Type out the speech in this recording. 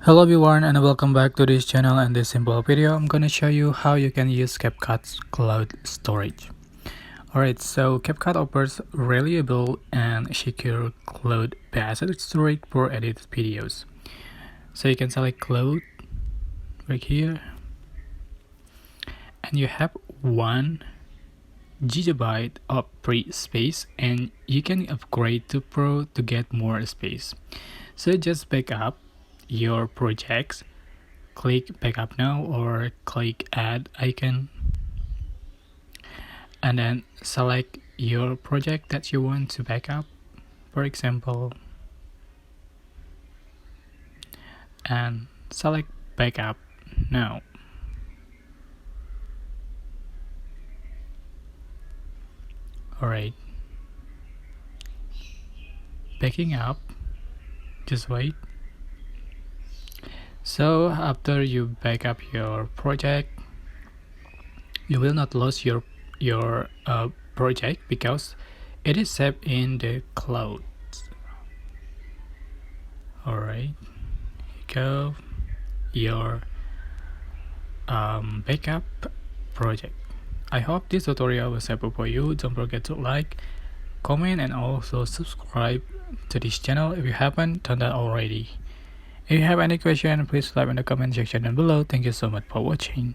Hello everyone and welcome back to this channel. And this simple video I'm gonna show you how you can use Capcut's cloud storage. Alright, so Capcut offers reliable and secure cloud-based storage for edited videos. So you can select cloud right here and you have 1 GB of free space and you can upgrade to Pro to get more space. So just back up your projects, click backup now or click add icon and then select your project that you want to backup, for example, and select backup now. Alright, backing up, just wait. So after you back up your project, you will not lose your project because it is saved in the cloud. Alright, here you go, your backup project. I hope this tutorial was helpful for you. Don't forget to like, comment, and also subscribe to this channel if you haven't done that already. If you have any question, please type in the comment section down below. Thank you so much for watching.